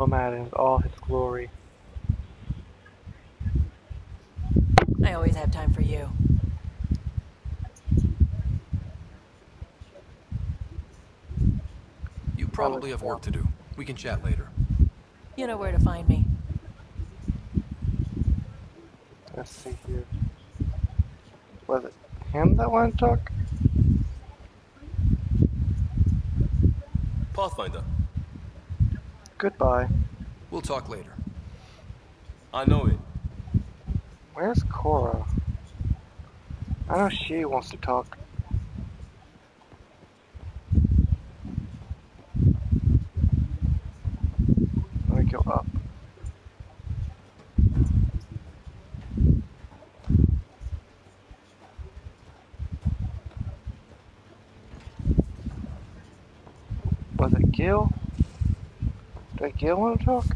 Andromeda in all his glory. I always have time for you. You probably have work to do. We can chat later. You know where to find me. Let's see here. Was it him that wanted to talk? Pathfinder. Goodbye. We'll talk later. I know it. Where's Cora? I know she wants to talk. Let me go up. Was it Gil? Did Gil want to talk?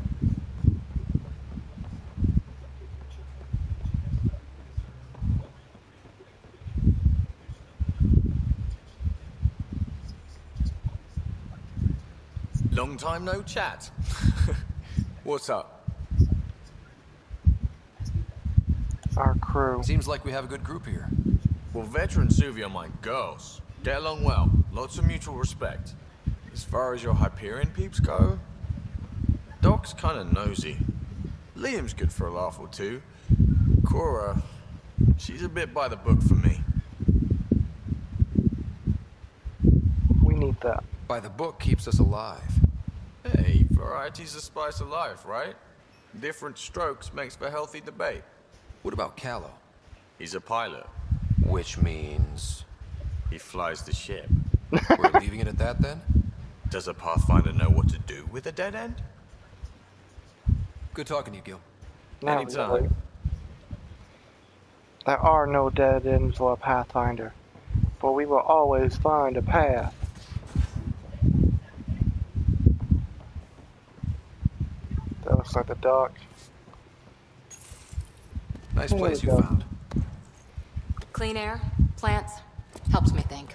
Long time no chat. What's up? Our crew. Seems like we have a good group here. Well, veteran Suvi are my girls. Get along well. Lots of mutual respect. As far as your Hyperion peeps go, Doc's kinda nosy. Liam's good for a laugh or two. Cora, she's a bit by the book for me. We need that. By the book keeps us alive. Hey, variety's the spice of life, right? Different strokes makes for healthy debate. What about Callow? He's a pilot. Which means... He flies the ship. we're leaving it at that then? Does a Pathfinder know what to do with a dead end? Good talking to you, Gil. Not Anytime. really. There are no dead ends for a Pathfinder, but we will always find a path. That looks like the dock. Nice There place we you go. found. Clean air, plants, helps me think.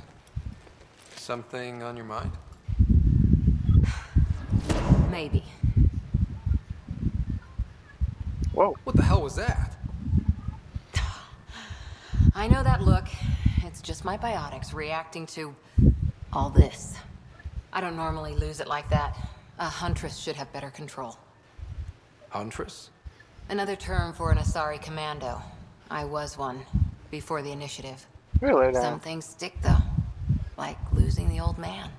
Something on your mind? Maybe. Whoa. What the hell was that? I know that look. It's just my biotics reacting to all this. I don't normally lose it like that. A huntress should have better control. Huntress? Another term for an Asari commando. I was one, before the initiative. Really now? Some things stick though. Like losing the old man.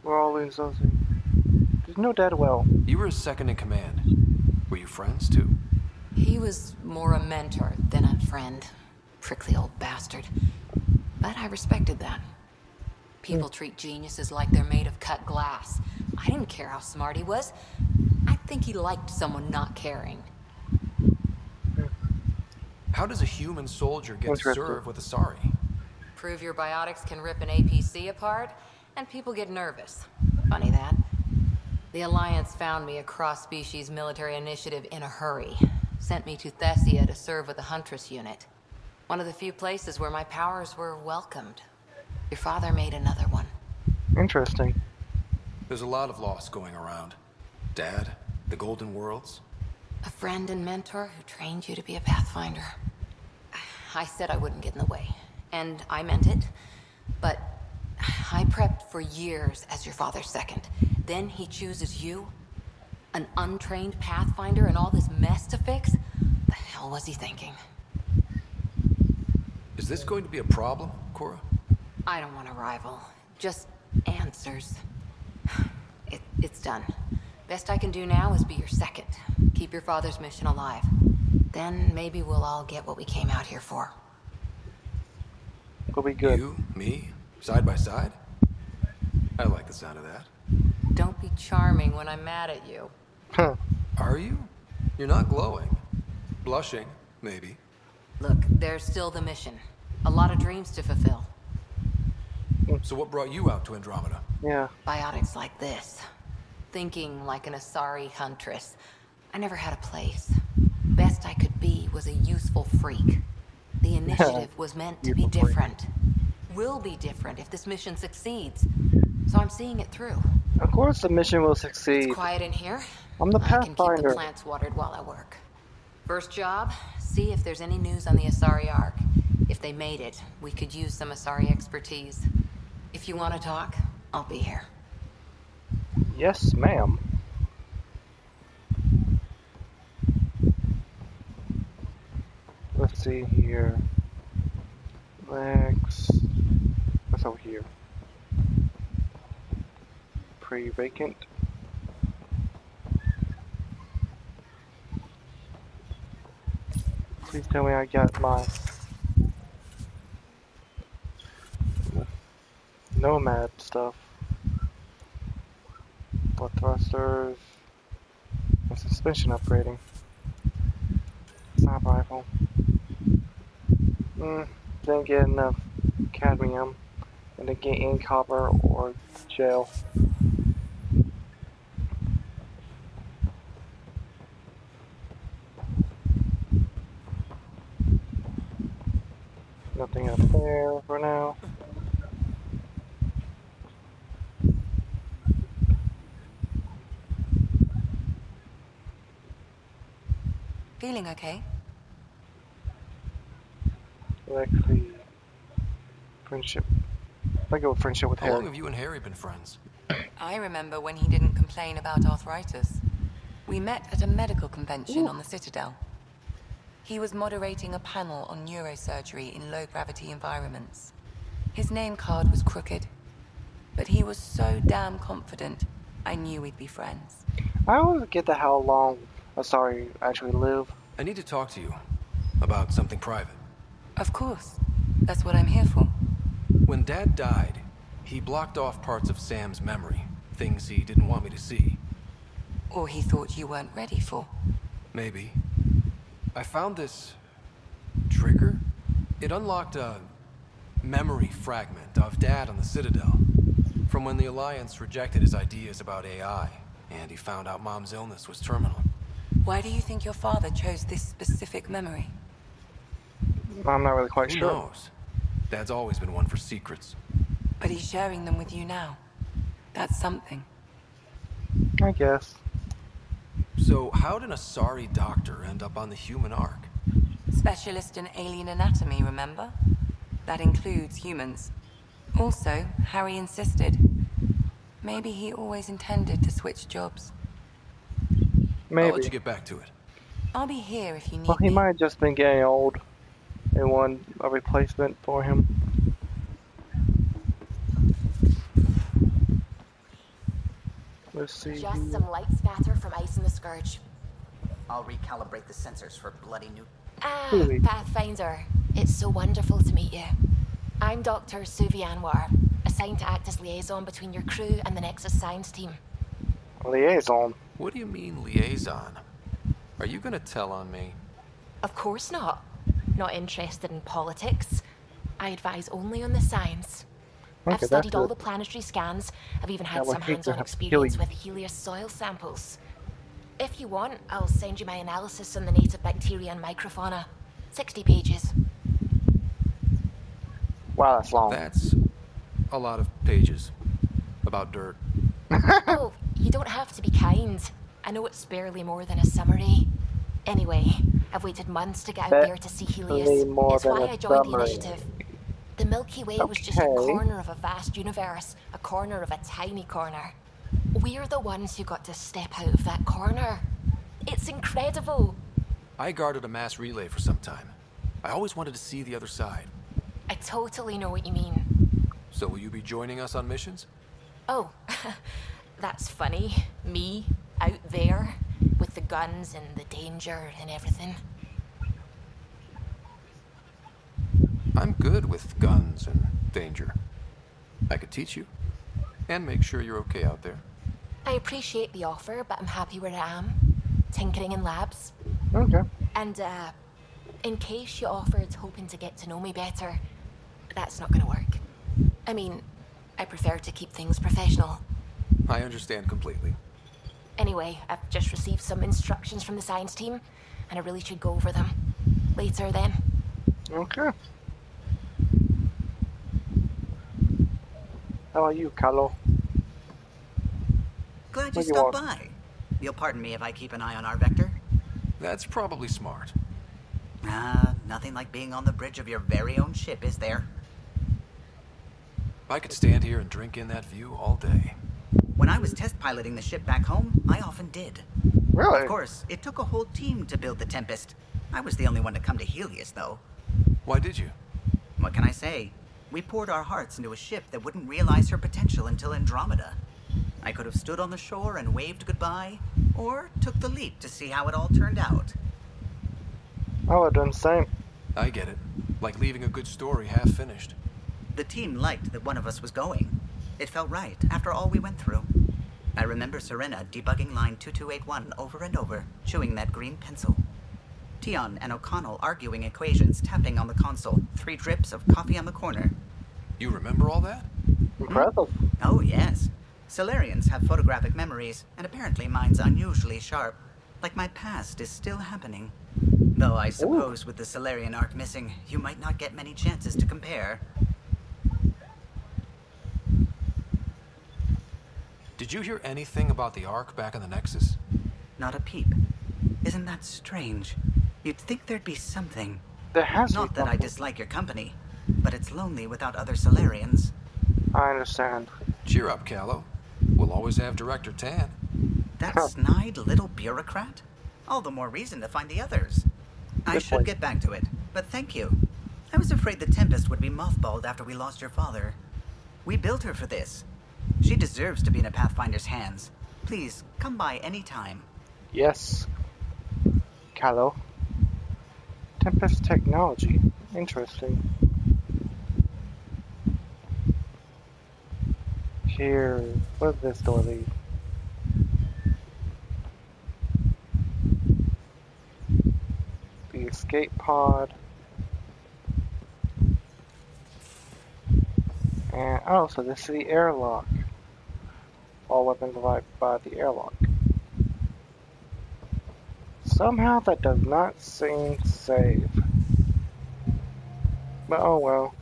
We're all losing something. There's no dead well. You were his second in command. Were you friends too? He was more a mentor than a friend. Prickly old bastard. But I respected that. People treat geniuses like they're made of cut glass. I didn't care how smart he was. I think he liked someone not caring. How does a human soldier get to Interesting. serve with Asari? Prove your biotics can rip an APC apart, and people get nervous. Funny that. The Alliance found me a cross-species military initiative in a hurry. Sent me to Thessia to serve with the Huntress unit. One of the few places where my powers were welcomed. Your father made another one. Interesting. There's a lot of loss going around. Dad, the Golden Worlds. A friend and mentor who trained you to be a Pathfinder. I said I wouldn't get in the way, and I meant it. But I prepped for years as your father's second. Then he chooses you? An untrained Pathfinder and all this mess to fix? The hell was he thinking? Is this going to be a problem, Cora? I don't want a rival. Just answers. It's done. Best I can do now is be your second. Keep your father's mission alive. Then maybe we'll all get what we came out here for. We'll be good. You, me, side by side? I like the sound of that. Don't be charming when I'm mad at you. Huh. Are you? You're not glowing. Blushing, maybe. Look, there's still the mission. A lot of dreams to fulfill. So what brought you out to Andromeda? Yeah. Biotics like this. Thinking like an Asari huntress. I never had a place. Best I could be was a useful freak. The initiative was meant to be Useful freak. different. will be different if this mission succeeds. So I'm seeing it through. Of course the mission will It's succeed. quiet in here. I'm the I can keep the Pathfinder. plants watered while I work. First job, see if there's any news on the Asari Ark. If they made it, we could use some Asari expertise. If you want to talk, I'll be here. Yes, ma'am. Let's see here. Legs. What's over here? Pretty vacant. Please tell me I got my nomad stuff. Blood thrusters. And suspension upgrading. Sniper rifle. Didn't get enough cadmium. And didn't get any copper or gel. Nothing up there for now. Feeling okay? Let's see. Friendship. I go with friendship with How long Harry. have you and Harry been friends? I remember when he didn't complain about arthritis. We met at a medical convention on the Citadel. He was moderating a panel on neurosurgery in low-gravity environments. His name card was crooked, but he was so damn confident, I knew we'd be friends. I always get to how long Asari actually live. I need to talk to you about something private. Of course. That's what I'm here for. When Dad died, he blocked off parts of Sam's memory, things he didn't want me to see. Or he thought you weren't ready for. Maybe. I found this trigger. It unlocked a memory fragment of Dad on the Citadel, from when the Alliance rejected his ideas about AI, and he found out Mom's illness was terminal. Why do you think your father chose this specific memory? I'm not really quite Who sure. knows? Dad's always been one for secrets. But he's sharing them with you now. That's something. I guess. So how did an Asari doctor end up on the human Ark? Specialist in alien anatomy, remember? That includes humans. Also, Harry insisted. Maybe he always intended to switch jobs. Maybe. I'll let you get back to it. I'll be here if you need Well, he me. might have just been getting old and want a replacement for him. Let's see. Just some light scatter from ice in the Scourge. I'll recalibrate the sensors for bloody new. Ah, Really? Pathfinder. It's so wonderful to meet you. I'm Dr. Suvi Anwar, assigned to act as liaison between your crew and the Nexus Science team. Liaison. What do you mean, liaison? Are you gonna tell on me? Of course not. Not interested in politics. I advise only on the science. I've Okay, studied that's all good. the planetary scans. I've even I had would some hate to hands-on have to kill experience you. with Helios soil samples. If you want, I'll send you my analysis on the native bacteria and microfauna. 60 pages. Wow, that's long. That's a lot of pages about dirt. Oh, you don't have to be kind. I know it's barely more than a summary. Anyway, I've waited months to get out Bet there to see only Helios. more It's than why a I joined the summary. initiative. The Milky Way was just a Okay. corner of a vast universe, a corner of a tiny corner. We're the ones who got to step out of that corner. It's incredible. I guarded a mass relay for some time. I always wanted to see the other side. I totally know what you mean. So will you be joining us on missions? Oh, that's funny. Me, out there, with the guns and the danger and everything. I'm good with guns and danger. I could teach you, and make sure you're okay out there. I appreciate the offer, but I'm happy where I am. Tinkering in labs. Okay. And, in case you offered hoping to get to know me better, that's not gonna work. I mean, I prefer to keep things professional. I understand completely. Anyway, I've just received some instructions from the science team, and I really should go over them. Later, then. Okay. How about you, Carlo? Glad you Where you stopped are? by. You'll pardon me if I keep an eye on our vector. That's probably smart. Nothing like being on the bridge of your very own ship, is there? I could stand here and drink in that view all day. When I was test piloting the ship back home, I often did. Really? Of course, it took a whole team to build the Tempest. I was the only one to come to Helios, though. Why did you? What can I say? We poured our hearts into a ship that wouldn't realize her potential until Andromeda. I could have stood on the shore and waved goodbye, or took the leap to see how it all turned out. I would have done the same. I get it. Like leaving a good story half finished. The team liked that one of us was going. It felt right after all we went through. I remember Serena debugging line 2281 over and over, chewing that green pencil. Tion and O'Connell arguing equations, tapping on the console, 3 drips of coffee on the corner. You remember all that? Impressive. Oh, yes. Solarians have photographic memories, and apparently mine's unusually sharp. Like my past is still happening. Though I suppose with the Solarian arc missing, you might not get many chances to compare. Did you hear anything about the Ark back in the Nexus? Not a peep. Isn't that strange? You'd think there'd be something. There has to be Not that I something. dislike your company, but it's lonely without other Solarians. I understand. Cheer up, Callow. We'll always have Director Tan. That snide little bureaucrat? All the more reason to find the others. I Good should point. get back to it, but thank you. I was afraid the Tempest would be mothballed after we lost your father. We built her for this. She deserves to be in a Pathfinder's hands. Please, come by any time. Yes. Callow. Tempest technology. Interesting. Here, where does this door lead? The escape pod. And oh, so this is the airlock. All weapons provided by the airlock. Somehow that does not seem to save. But oh well.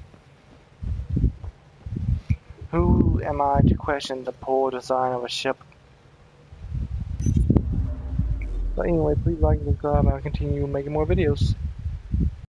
Who am I to question the poor design of a ship? But anyway, please like and subscribe and I'll continue making more videos.